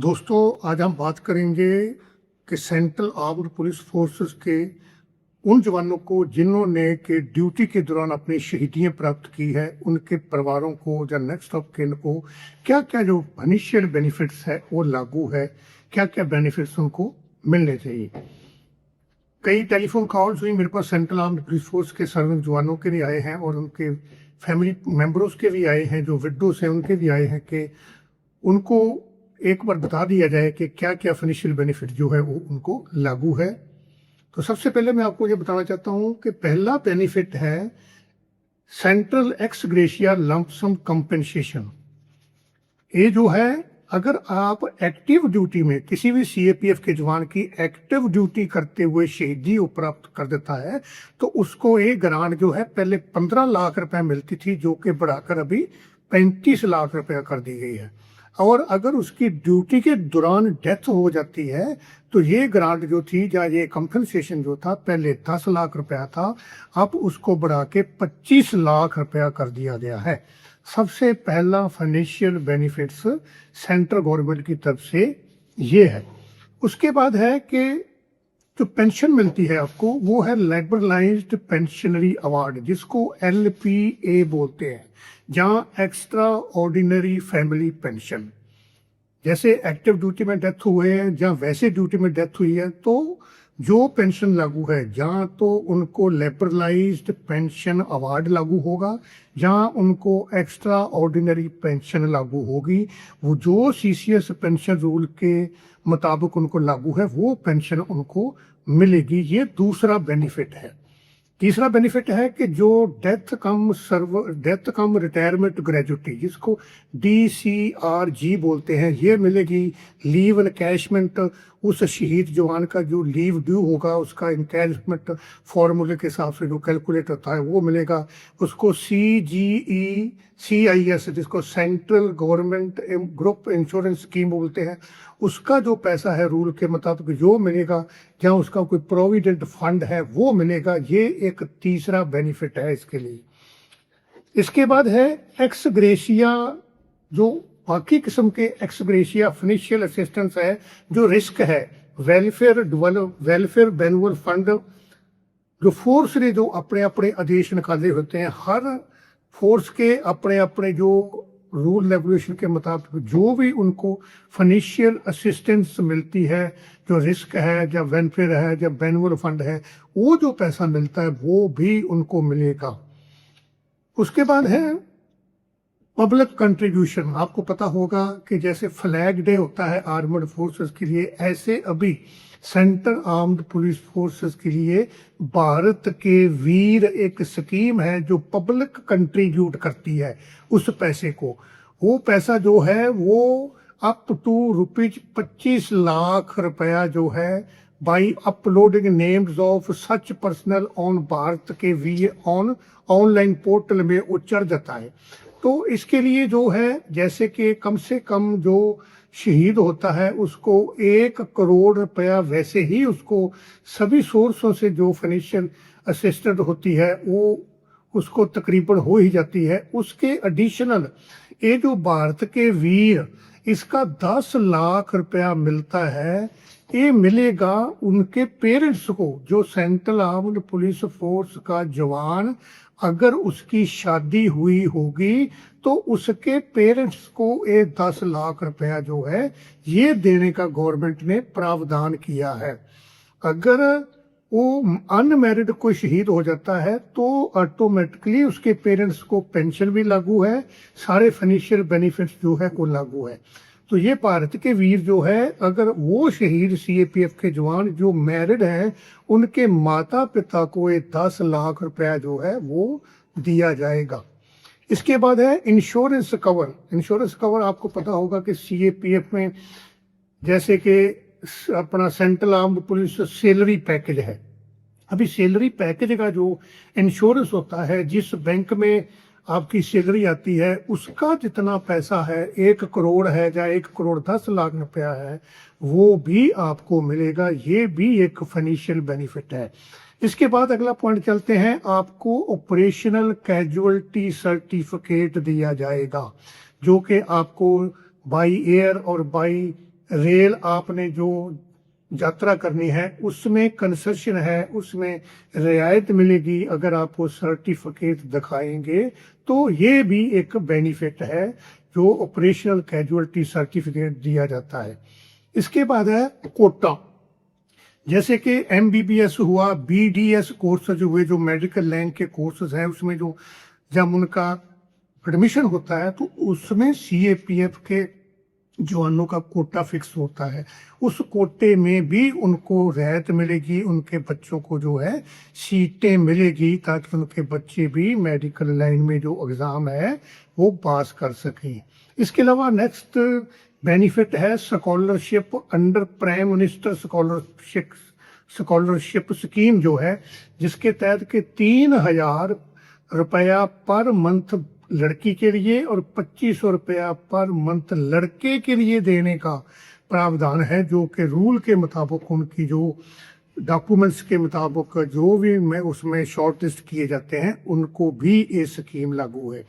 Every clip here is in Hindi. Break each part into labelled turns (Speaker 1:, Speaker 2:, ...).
Speaker 1: दोस्तों, आज हम बात करेंगे कि सेंट्रल आर्म्ड पुलिस फोर्सेस के उन जवानों को जिन्होंने के ड्यूटी के दौरान अपनी शहीदियाँ प्राप्त की है, उनके परिवारों को या नेक्स्ट ऑफ किन को क्या-क्या जो फाइनेंशियल बेनिफिट्स है वो लागू है, क्या-क्या बेनिफिट्स उनको मिलने चाहिए। कई टेलीफोन कॉल्स हुई मेरे पास सेंट्रल आर्म्ड पुलिस फोर्स के सर्विंग जवानों के भी आए हैं और उनके फैमिली मेंबर्स के भी आए हैं, जो विडोज हैं उनके भी आए हैं कि उनको एक बार बता दिया जाए कि क्या-क्या फाइनेंशियल बेनिफिट जो है वो उनको लागू है। तो सबसे पहले मैं आपको ये बताना चाहता हूँ कि पहला बेनिफिट है सेंट्रल एक्स ग्रेशिया लंप सम कंपनसेशन। ये जो है, अगर आप एक्टिव ड्यूटी में किसी भी सीएपीएफ के जवान की एक्टिव ड्यूटी करते हुए शहीदी को प्राप्त कर देता है तो उसको ये ग्रांट जो है पहले 15 लाख रुपए मिलती थी, जो कि बढ़ाकर अभी 35 लाख रुपए कर दी गई है। और अगर उसकी ड्यूटी के दौरान डेथ हो जाती है तो ये ग्रांट जो थी या ये कंपनसेशन जो था, पहले 10 लाख रुपया था, अब उसको बढ़ा के 25 लाख रुपया कर दिया गया है। सबसे पहला फाइनेंशियल बेनिफिट्स सेंट्रल गवर्नमेंट की तरफ से ये है। उसके बाद है कि जो पेंशन मिलती है आपको, वो है लिबरलाइज्ड पेंशनरी अवार्ड, जिसको एलपीए बोलते हैं, जहाँ एक्स्ट्रा ऑर्डिनरी फैमिली पेंशन। जैसे एक्टिव ड्यूटी में डेथ हुए हैं या वैसे ड्यूटी में डेथ हुई है तो जो पेंशन लागू है, जहाँ तो उनको लिबरलाइज्ड पेंशन अवार्ड लागू होगा, जहाँ उनको एक्स्ट्रा ऑर्डिनरी पेंशन लागू होगी। वो जो सीसीएस पेंशन रूल के मुताबिक उनको लागू है वो पेंशन उनको मिलेगी। ये दूसरा बेनिफिट है। तीसरा बेनिफिट है कि जो डेथ कम रिटायरमेंट ग्रेजुटी, जिसको DCRG बोलते हैं, ये मिलेगी। लीव इनकैशमेंट, उस शहीद जवान का जो लीव ड्यू होगा उसका इनकैशमेंट फॉर्मूले के हिसाब से जो कैलकुलेट होता है वो मिलेगा उसको। CGECIS, जिसको central government group insurance scheme बोलते हैं, उसका जो पैसा है रूल के मुताबिक जो मिलेगा, जहाँ उसका कोई प्रोविडेंट फंड है वो मिलेगा। ये एक तीसरा बेनिफिट है इसके लिए। इसके बाद है एक्स ग्रेशिया, जो बाकी किस्म के एक्स ग्रेशिया फाइनेंशियल असिस्टेंस है, जो रिस्क है, वेलफेयर बेनुअल फंड, जो फोर्स ने जो अपने अपने आदेश निकाले होते हैं, हर फोर्स के अपने अपने जो रूल रेगुलेशन के मुताबिक जो भी उनको फाइनेंशियल असिस्टेंस मिलती है, जो रिस्क है या वेलफेयर है या बेनुअल फंड है, वो जो पैसा मिलता है वो भी उनको मिलेगा। उसके बाद है पब्लिक कंट्रीब्यूशन। आपको पता होगा कि जैसे फ्लैग डे होता है आर्मड फोर्सेस के लिए, ऐसे अभी सेंट्रल आर्म्ड पुलिस फोर्सेस के लिए भारत के वीर एक स्कीम है जो पब्लिक कंट्रीब्यूट करती है उस पैसे को। वो पैसा जो है वो अप टू ₹25 लाख रुपया जो है by uploading names of such personal on Bharat के वीर ऑन ऑनलाइन पोर्टल में वो चढ़ जाता है। तो इसके लिए जो है, जैसे कि कम से कम जो शहीद होता है उसको 1 करोड़ रुपया वैसे ही उसको सभी सोर्सों से जो फाइनेंशियल असिस्टेंट होती है वो उसको तकरीबन हो ही जाती है। उसके एडिशनल ये जो भारत के वीर, इसका 10 लाख रुपया मिलता है। ये मिलेगा उनके पेरेंट्स को, जो सेंट्रल आर्म्ड पुलिस फोर्स का जवान अगर उसकी शादी हुई होगी तो उसके पेरेंट्स को ये 10 लाख रुपया जो है ये देने का गवर्नमेंट ने प्रावधान किया है। अगर वो अनमैरिड कोई शहीद हो जाता है तो ऑटोमेटिकली उसके पेरेंट्स को पेंशन भी लागू है, सारे फाइनेंशियल बेनिफिट्स जो है वो लागू है। तो ये भारत के वीर जो है, अगर वो शहीद सीएपीएफ के जवान जो मैरिड हैं, उनके माता पिता को ये 10 लाख रुपया जो है वो दिया जाएगा। इसके बाद है इंश्योरेंस कवर। इंश्योरेंस कवर आपको पता होगा कि सीएपीएफ में जैसे कि अपना central armed police salary package है। अभी सैलरी पैकेज का जो इंश्योरेंस होता है, जिस बैंक में आपकी सैलरी आती है उसका जितना पैसा है, 1 करोड़ है या 1 करोड़ 10 लाख रुपया है, वो भी आपको मिलेगा। ये भी एक फाइनेंशियल बेनिफिट है। इसके बाद अगला पॉइंट चलते हैं, आपको ऑपरेशनल कैजुअलिटी सर्टिफिकेट दिया जाएगा, जो कि आपको बाई एयर और बाई रेल आपने जो यात्रा करनी है उसमें कंसेशन है, उसमें रियायत मिलेगी अगर आप वो सर्टिफिकेट दिखाएंगे, तो ये भी एक बेनिफिट है जो ऑपरेशनल कैजुअलिटी सर्टिफिकेट दिया जाता है। इसके बाद है कोटा, जैसे कि एमबीबीएस हुआ, बीडीएस कोर्सेज हुए, जो मेडिकल लाइन के कोर्सेज हैं, उसमें जो जब उनका एडमिशन होता है तो उसमें सीएपीएफ के जवानों का कोटा फिक्स होता है। उस कोटे में भी उनको रियायत मिलेगी, उनके बच्चों को जो है सीटें मिलेगी, ताकि उनके बच्चे भी मेडिकल लाइन में जो एग्ज़ाम है वो पास कर सकें। इसके अलावा नेक्स्ट बेनिफिट है scholarship under prime minister scholarship scheme जो है, जिसके तहत के 3,000 रुपया पर मंथ लड़की के लिए और 2,500 रुपया पर मंथ लड़के के लिए देने का प्रावधान है, जो कि रूल के मुताबिक उनकी जो डॉक्यूमेंट्स के मुताबिक जो भी में उसमें शॉर्ट लिस्ट किए जाते हैं उनको भी ये स्कीम लागू है।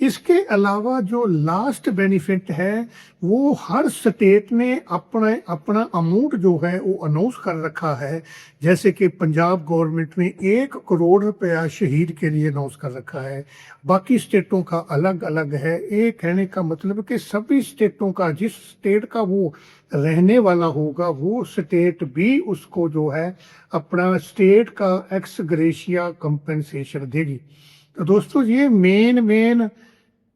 Speaker 1: इसके अलावा जो लास्ट बेनिफिट है वो हर स्टेट ने अपना अमाउंट जो है वो अनाउंस कर रखा है। जैसे कि पंजाब गवर्नमेंट ने 1 करोड़ रुपया शहीद के लिए अनाउंस कर रखा है, बाकी स्टेटों का अलग अलग है। ये कहने का मतलब कि सभी स्टेटों का, जिस स्टेट का वो रहने वाला होगा वो स्टेट भी उसको जो है अपना स्टेट का एक्स ग्रेशिया कंपनसेशन देगी। तो दोस्तों ये मेन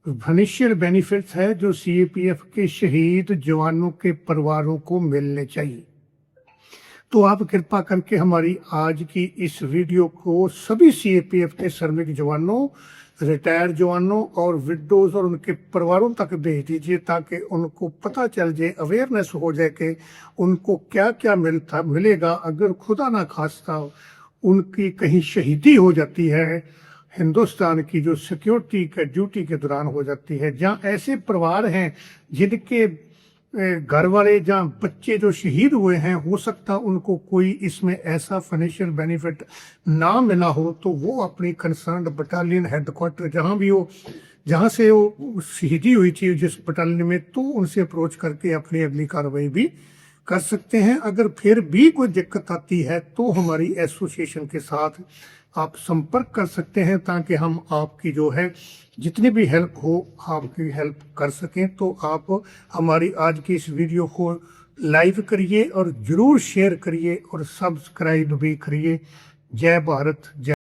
Speaker 1: फाइनेंशियल बेनिफिट्स है जो सीएपीएफ के शहीद जवानों के परिवारों को मिलने चाहिए। तो आप कृपा करके हमारी आज की इस वीडियो को सभी सीएपीएफ के सैनिक जवानों, रिटायर्ड जवानों और विडोज और उनके परिवारों तक भेज दीजिए, ताकि उनको पता चल जाए, अवेयरनेस हो जाए कि उनको क्या क्या मिलेगा अगर खुदा ना खास्ता उनकी कहीं शहीदी हो जाती है, हिंदुस्तान की जो सिक्योरिटी का ड्यूटी के दौरान हो जाती है। जहाँ ऐसे परिवार हैं जिनके घर वाले जहाँ बच्चे जो शहीद हुए हैं, हो सकता उनको कोई इसमें ऐसा फाइनेंशियल बेनिफिट ना मिला हो, तो वो अपनी कंसर्न बटालियन हेडक्वार्टर जहाँ से वो शहीदी हुई थी जिस बटालियन में, तो उनसे अप्रोच करके अपनी अगली कार्रवाई भी कर सकते हैं। अगर फिर भी कोई दिक्कत आती है तो हमारी एसोसिएशन के साथ आप संपर्क कर सकते हैं, ताकि हम आपकी जो है जितनी भी हेल्प हो आपकी हेल्प कर सकें। तो आप हमारी आज की इस वीडियो को लाइव करिए और ज़रूर शेयर करिए और सब्सक्राइब भी करिए। जय भारत, जय